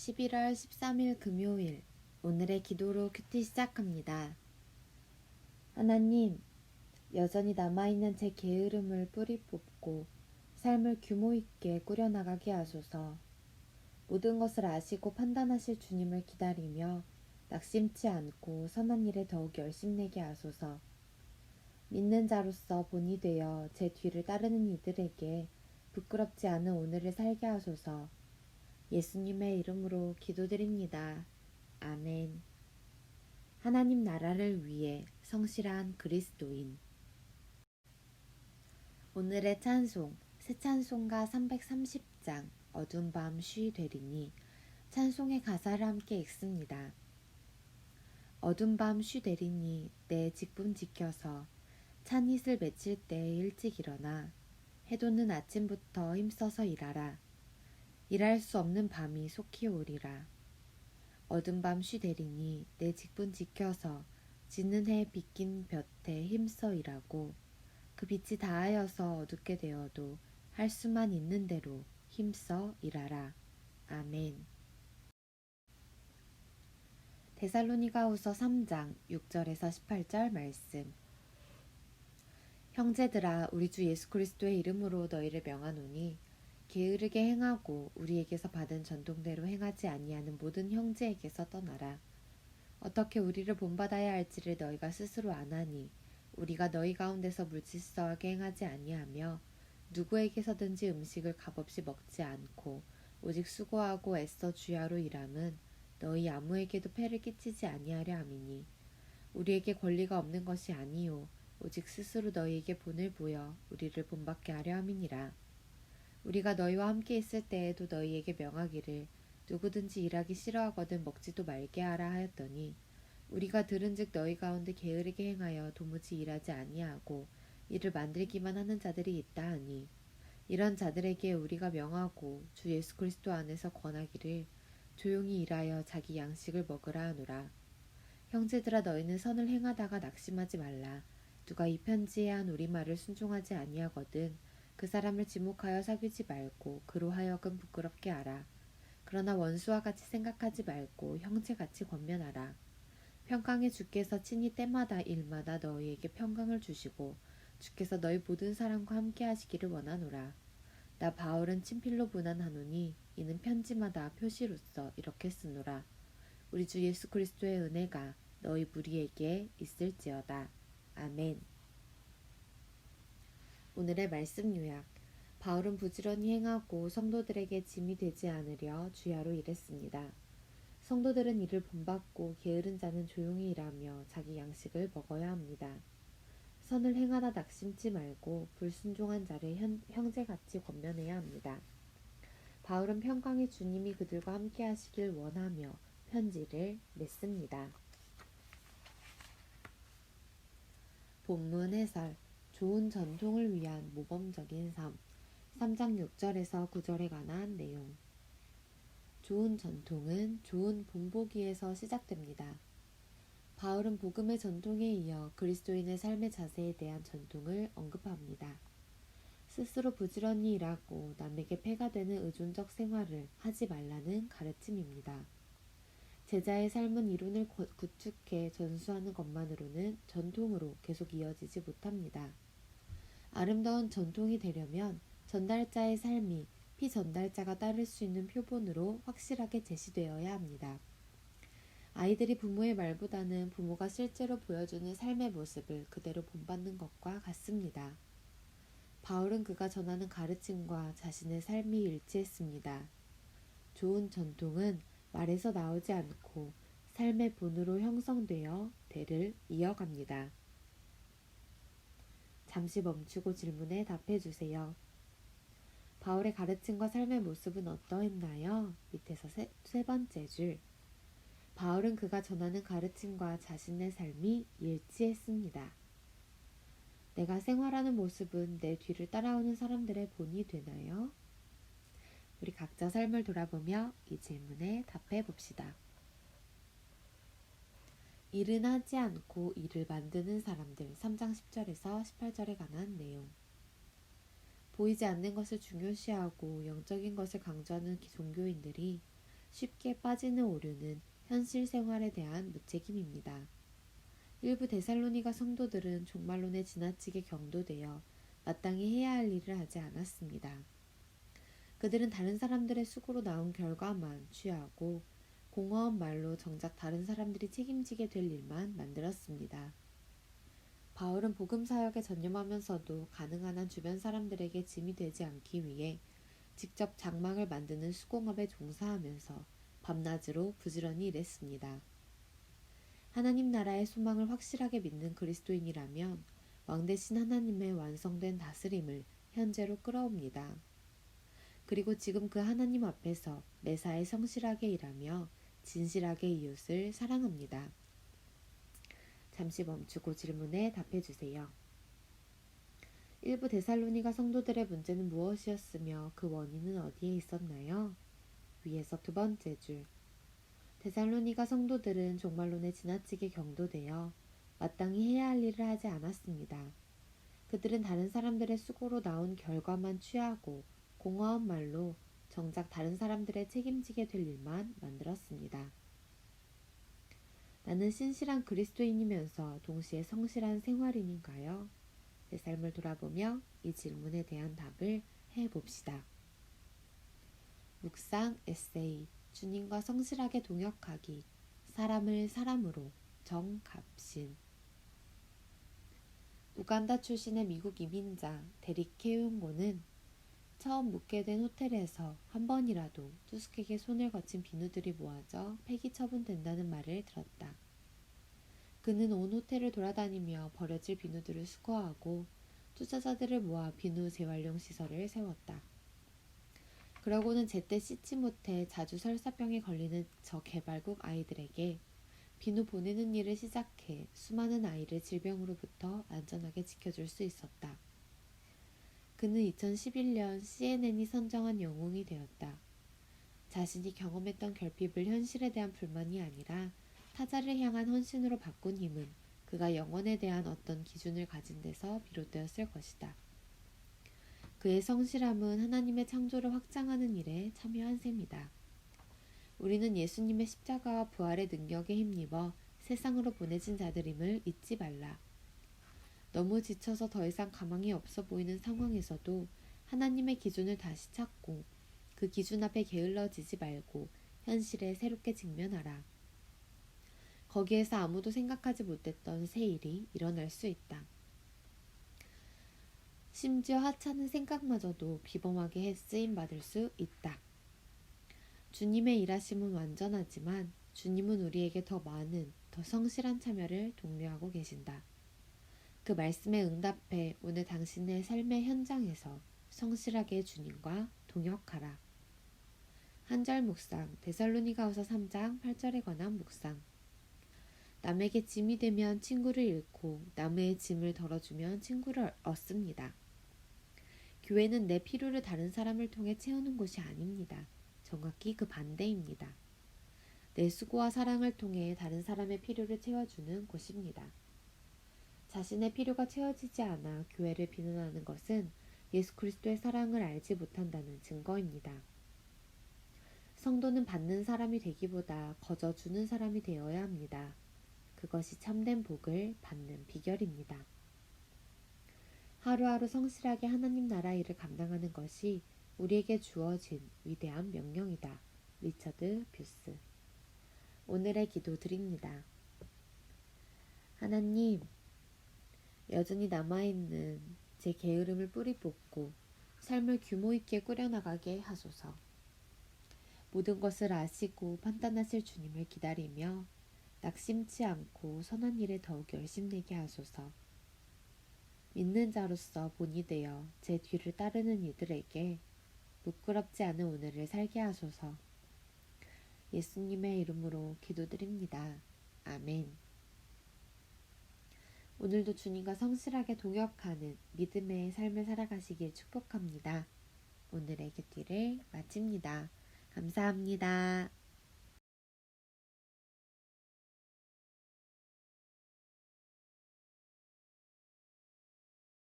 11월 13일 금요일, 오늘의 기도로 큐티 시작합니다. 하나님, 여전히 남아있는 제 게으름을 뿌리 뽑고 삶을 규모 있게 꾸려나가게 하소서. 모든 것을 아시고 판단하실 주님을 기다리며 낙심치 않고 선한 일에 더욱 열심내게 하소서. 믿는 자로서 본이 되어 제 뒤를 따르는 이들에게 부끄럽지 않은 오늘을 살게 하소서. 예수님의 이름으로 기도드립니다. 아멘. 하나님 나라를 위해 성실한 그리스도인. 오늘의 찬송, 새 찬송가 330장 어두운 밤 쉬 되리니 찬송의 가사를 함께 읽습니다. 어두운 밤 쉬 되리니 내 직분 지켜서 찬잇을 맺힐 때 일찍 일어나 해돋는 아침부터 힘써서 일하라. 일할 수 없는 밤이 속히 오리라. 어두운 밤 쉬 되리니 내 직분 지켜서 지는 해 비낀 볕에 힘써 일하고 그 빛이 다하여서 어둡게 되어도 할 수만 있는 대로 힘써 일하라. 아멘. 데살로니가후서 3장 6절에서 18절 말씀. 형제들아, 우리 주 예수 그리스도의 이름으로 너희를 명하노니 게으르게 행하고 우리에게서 받은 전통대로 행하지 아니하는 모든 형제에게서 떠나라. 어떻게 우리를 본받아야 할지를 너희가 스스로 아나니 우리가 너희 가운데서 물질서하게 행하지 아니하며 누구에게서든지 음식을 값없이 먹지 않고 오직 수고하고 애써 주야로 일함은 너희 아무에게도 폐를 끼치지 아니하려 함이니 우리에게 권리가 없는 것이 아니요 오직 스스로 너희에게 본을 보여 우리를 본받게 하려 함이니라. 우리가 너희와 함께 있을 때에도 너희에게 명하기를 누구든지 일하기 싫어하거든 먹지도 말게 하라 하였더니 우리가 들은즉 너희 가운데 게으르게 행하여 도무지 일하지 아니하고 이를 만들기만 하는 자들이 있다 하니 이런 자들에게 우리가 명하고 주 예수 그리스도 안에서 권하기를 조용히 일하여 자기 양식을 먹으라 하노라. 형제들아, 너희는 선을 행하다가 낙심하지 말라. 누가 이 편지에 한 우리 말을 순종하지 아니하거든 그 사람을 지목하여 사귀지 말고 그로 하여금 부끄럽게 하라. 그러나 원수와 같이 생각하지 말고 형제같이 권면하라. 평강의 주께서 친히 때마다 일마다 너희에게 평강을 주시고 주께서 너희 모든 사람과 함께 하시기를 원하노라. 나 바울은 친필로 문안하노니 이는 편지마다 표시로써 이렇게 쓰노라. 우리 주 예수 그리스도의 은혜가 너희 무리에게 있을지어다. 아멘. 오늘의 말씀 요약. 바울은 부지런히 행하고 성도들에게 짐이 되지 않으려 주야로 일했습니다. 성도들은 이를 본받고 게으른 자는 조용히 일하며 자기 양식을 먹어야 합니다. 선을 행하다 낙심치 말고 불순종한 자를 형제같이 권면해야 합니다. 바울은 평강의 주님이 그들과 함께 하시길 원하며 편지를 냈습니다. 본문 해설. 좋은 전통을 위한 모범적인 삶. 3장 6절에서 9절에 관한 내용. 좋은 전통은 좋은 본보기에서 시작됩니다. 바울은 복음의 전통에 이어 그리스도인의 삶의 자세에 대한 전통을 언급합니다. 스스로 부지런히 일하고 남에게 폐가 되는 의존적 생활을 하지 말라는 가르침입니다. 제자의 삶은 이론을 구축해 전수하는 것만으로는 전통으로 계속 이어지지 못합니다. 아름다운 전통이 되려면 전달자의 삶이 피전달자가 따를 수 있는 표본으로 확실하게 제시되어야 합니다. 아이들이 부모의 말보다는 부모가 실제로 보여주는 삶의 모습을 그대로 본받는 것과 같습니다. 바울은 그가 전하는 가르침과 자신의 삶이 일치했습니다. 좋은 전통은 말에서 나오지 않고 삶의 본으로 형성되어 대를 이어갑니다. 잠시 멈추고 질문에 답해주세요. 바울의 가르침과 삶의 모습은 어떠했나요? 밑에서 세 번째 줄. 바울은 그가 전하는 가르침과 자신의 삶이 일치했습니다. 내가 생활하는 모습은 내 뒤를 따라오는 사람들의 본이 되나요? 우리 각자 삶을 돌아보며 이 질문에 답해 봅시다. 일은 하지 않고 일을 만드는 사람들. 3장 10절에서 18절에 관한 내용. 보이지 않는 것을 중요시하고 영적인 것을 강조하는 종교인들이 쉽게 빠지는 오류는 현실 생활에 대한 무책임입니다. 일부 데살로니가 성도들은 종말론에 지나치게 경도되어 마땅히 해야 할 일을 하지 않았습니다. 그들은 다른 사람들의 수고로 나온 결과만 취하고 공허한 말로 정작 다른 사람들이 책임지게 될 일만 만들었습니다. 바울은 복음 사역에 전념하면서도 가능한 한 주변 사람들에게 짐이 되지 않기 위해 직접 장막을 만드는 수공업에 종사하면서 밤낮으로 부지런히 일했습니다. 하나님 나라의 소망을 확실하게 믿는 그리스도인이라면 왕 대신 하나님의 완성된 다스림을 현재로 끌어옵니다. 그리고 지금 그 하나님 앞에서 매사에 성실하게 일하며 진실하게 이웃을 사랑합니다. 잠시 멈추고 질문에 답해주세요. 일부 데살로니가 성도들의 문제는 무엇이었으며 그 원인은 어디에 있었나요? 위에서 두 번째 줄. 데살로니가 성도들은 종말론에 지나치게 경도되어 마땅히 해야 할 일을 하지 않았습니다. 그들은 다른 사람들의 수고로 나온 결과만 취하고 공허한 말로 정작 다른 사람들의 책임지게 될 일만 만들었습니다. 나는 신실한 그리스도인이면서 동시에 성실한 생활인인가요? 내 삶을 돌아보며 이 질문에 대한 답을 해봅시다. 묵상 에세이 주님과 성실하게 동역하기 사람을 사람으로 정갑신. 우간다 출신의 미국 이민자 데릭 케운고는 처음 묵게 된 호텔에서 한 번이라도 투숙객의 손을 거친 비누들이 모아져 폐기 처분된다는 말을 들었다. 그는 온 호텔을 돌아다니며 버려질 비누들을 수거하고 투자자들을 모아 비누 재활용 시설을 세웠다. 그러고는 제때 씻지 못해 자주 설사병에 걸리는 저개발국 아이들에게 비누 보내는 일을 시작해 수많은 아이를 질병으로부터 안전하게 지켜줄 수 있었다. 그는 2011년 CNN이 선정한 영웅이 되었다. 자신이 경험했던 결핍을 현실에 대한 불만이 아니라 타자를 향한 헌신으로 바꾼 힘은 그가 영혼에 대한 어떤 기준을 가진 데서 비롯되었을 것이다. 그의 성실함은 하나님의 창조를 확장하는 일에 참여한 셈이다. 우리는 예수님의 십자가와 부활의 능력에 힘입어 세상으로 보내진 자들임을 잊지 말라. 너무 지쳐서 더 이상 가망이 없어 보이는 상황에서도 하나님의 기준을 다시 찾고 그 기준 앞에 게을러지지 말고 현실에 새롭게 직면하라. 거기에서 아무도 생각하지 못했던 새 일이 일어날 수 있다. 심지어 하찮은 생각마저도 비범하게 쓰임받을 수 있다. 주님의 일하심은 완전하지만 주님은 우리에게 더 많은, 더 성실한 참여를 독려하고 계신다. 그 말씀에 응답해 오늘 당신의 삶의 현장에서 성실하게 주님과 동역하라. 한절 묵상 데살로니가후서 3장 8절에 관한 묵상. 남에게 짐이 되면 친구를 잃고 남의 짐을 덜어주면 친구를 얻습니다. 교회는 내 필요를 다른 사람을 통해 채우는 곳이 아닙니다. 정확히 그 반대입니다. 내 수고와 사랑을 통해 다른 사람의 필요를 채워주는 곳입니다. 자신의 필요가 채워지지 않아 교회를 비난하는 것은 예수 그리스도의 사랑을 알지 못한다는 증거입니다. 성도는 받는 사람이 되기보다 거저 주는 사람이 되어야 합니다. 그것이 참된 복을 받는 비결입니다. 하루하루 성실하게 하나님 나라 일을 감당하는 것이 우리에게 주어진 위대한 명령이다. 리처드 뷰스. 오늘의 기도 드립니다. 하나님, 여전히 남아있는 제 게으름을 뿌리 뽑고 삶을 규모 있게 꾸려나가게 하소서. 모든 것을 아시고 판단하실 주님을 기다리며 낙심치 않고 선한 일에 더욱 열심내게 하소서. 믿는 자로서 본이 되어 제 뒤를 따르는 이들에게 부끄럽지 않은 오늘을 살게 하소서. 예수님의 이름으로 기도드립니다. 아멘. 오늘도 주님과 성실하게 동역하는 믿음의 삶을 살아가시길 축복합니다. 오늘의 큐티를 마칩니다. 감사합니다.